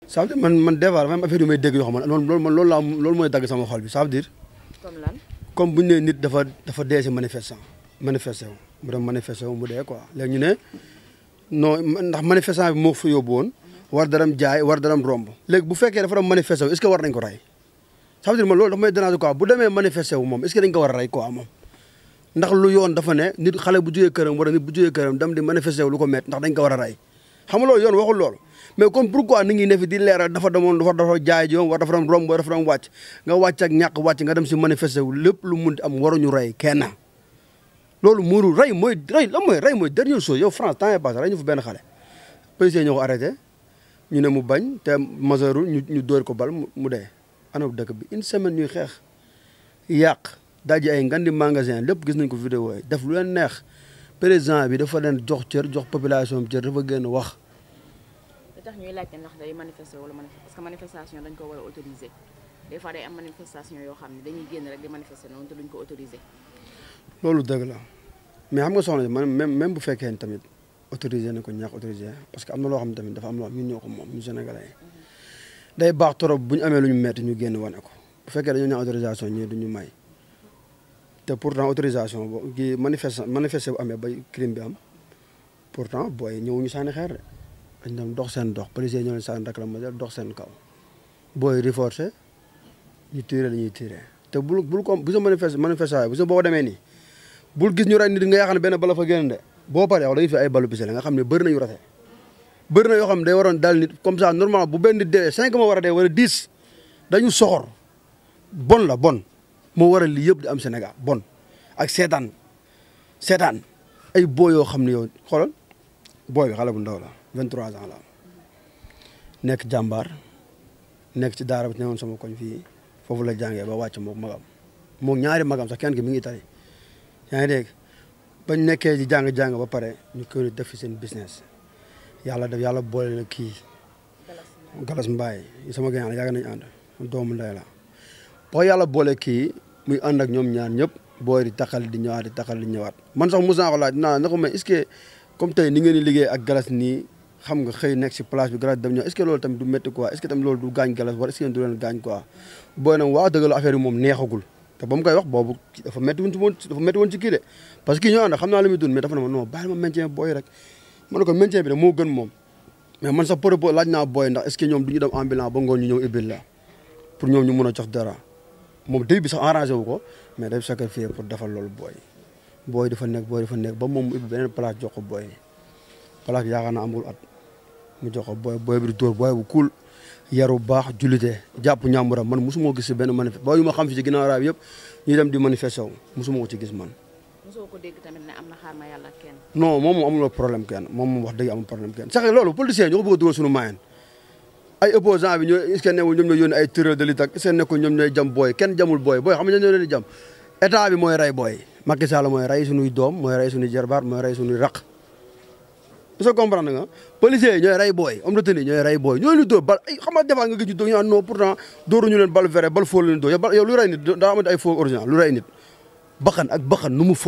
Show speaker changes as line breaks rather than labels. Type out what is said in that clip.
ça veut dire man des fois même affaire yu may dégg yoo xam ne loolu mooy dagg sama xol bi ça veut dire.
comme lan.
comme bu ñu nee nit dafa dee si manifesté wu mu dem manifesté wu mu dee quoi léegi ñu ne non ndax manifestant bi moo fa yóbbu woon war daram jaay war daram romb léegi bu fekkee dafa dem manifesté wu est ce que war nañ ko rey ça veut dire man loolu dafa may déranger quoi bu demee manifesté wu moom est ce que dañ ko war a rey quoi moom ndax lu yoon dafa ne nit xale bu jógee këram wala nit bu jógee këram dem di manifesté wu lu ko métti ndax dañ ko war a rey xam nga loolu yoon waxul loolu mais comme pourquoi nit ñi ne fi di leeral dafa demoon dafa jaay ji war dafa dem romb war dafa dem wàcc nga wàcc ak ñàkk wàcc nga dem si manifesté wu lépp lu mun am waruñu rey kenn loolu muuru rey mooy rey mooy dernière chose yow France temps est passé rey ñu fa benn xale policier ñoo ko arrêté ñu ne mu bañ te majeurul ñu dóor ko bal mu dee ana dëkk bi une semaine ñuy xeex yàq daji ay ngandi magasin lépp gis nañ ko vidéo yi def lu leen neex président bi dafa leen jox cër jox population bi cër dafa génn wax.
li tax ñuy laajte ndax day manifester wala parce que manifestation dañ ko war a autoriser des fois day am manifestation yoo xam ne dañuy génn rek di manifester noonu te duñ ko autoriser. loolu
dëgg la mais xam nga soxna man même bu fekkee ne tamit autorisé na ko ñaax autorisé parce que am na loo xam ne tamit dafa am loo xam ñun ñoo ko moom ñu Sénégalais yi day baax trop bu ñu amee lu ñu metti ñu génn wane ko bu fekkee dañoo ñaan autorisation ñii du ñu may te pourtant autorisation boobu kii manifester bu amee ba crime bi am pourtant booy ñëwuñu sànni xeer de dañ dem dox seen dox policier ñoo leen sànni réclamation dox seen kaw booy renforcer ñu tiré la ñuy tiré te bul ko bu sa manifestation bu sa boo demee nii bul gis ñu rey nit nga yaakaar ne benn bala fa génn de boo paree wax dañuy fi ay balu pisé nga xam ne bëri na yu rate bëri na yoo xam ne day waroon dal nit comme ça normalement bu benn nit dee 5 ma war a dee wala 10 dañu soxor bon la bon moo waral lii yëpp di am Sénégal bon ak seetaan ay boo yoo xam ne yow xoolal booy bi xale bu ndaw la 23 ans la nekk jàmbaar nekk ci daara bi newoon sama koñ fii foofu la jàngee ba wàcc mook magam mook ñaari magam sax kenn ki mi ngi tari yaa ngi dégg bañ nekkee di jàng ba pare ñu koy def fi seen business yàlla boole na kii Galas Mbaye sama gàncax yàgg nañu ànd doomu ndey la boo yàlla boole kii muy ànd ak ñoom ñaar ñëpp booy di taxal di ñëwaat man sax mos naa ko laaj na ko mais est-ce que comme tey ni ngeen di liggéey ak Galas nii xam nga xëy nekk si place bi Galas dem ñëw est-ce que loolu tamit du métti quoi est-ce que tamit loolu du gaañ Galas wala est-ce que du leen gaañ quoi booy nag waaw dëgg la affaire yi moom neexagul te ba mu koy wax boobu dafa métti woon ci kii de parce que kii ñoo ànd xam naa li muy dund mais dafa ne ma non bàyyi ma maintien booy rek ma ne ko maintien bi de moo gën moom mais man sax propos laaj naa booy ndax est-ce que ñoom du ñu dem ambulant ba ngoon ñu ñëw ibil la pour ñoom ñu mun a jox dara moom début bi sax arrangé wu ko mais day sacrifié pour defal loolu booy dafa nekk ba moom mu ibbi beneen place jox ko booy place bi yaakaar naa amul at mu jox ko booy bi di dóor booy bu cool yaru baax jullite jàpp ñàmburam man mosuma ko gis si benn manifeste boo yu ma xam fi ci ginnaaw raab yëpp ñuy dem di manifesté wu mosuma ko ci gis man.
mosoo ko dégg tamit ne am na xaar ma yàlla kenn.
non moom amuloo problème kenn moom wax dëgg amul problème kenn sax loolu politicien ñoo ko bëgg a dugal suñu mayen ay opposant bi ñoo est-ce que newul ñoom ñooy yónni ay tireur de lutte ak est-ce que nekkul ñoom ñooy jam booy kenn jamul booy xam nga ñoo leen di jam état bi mooy rey booy Macky Sall mooy rey suñuy doom mooy rey suñuy jarbaat mooy rey suñuy raq est-ce que comprendre nga policiers yi ñooy rey booy homme de tenue ñooy rey booy ñooy lu dóor bal ay xam nga defaa nga gis ñu dóor ñu naan non pourtant dóoruñu leen bal vrai bal foo leen dóor yow lu rey nit daa amati ay faux original lu rey nit bakkan ak bakkan nu mu foo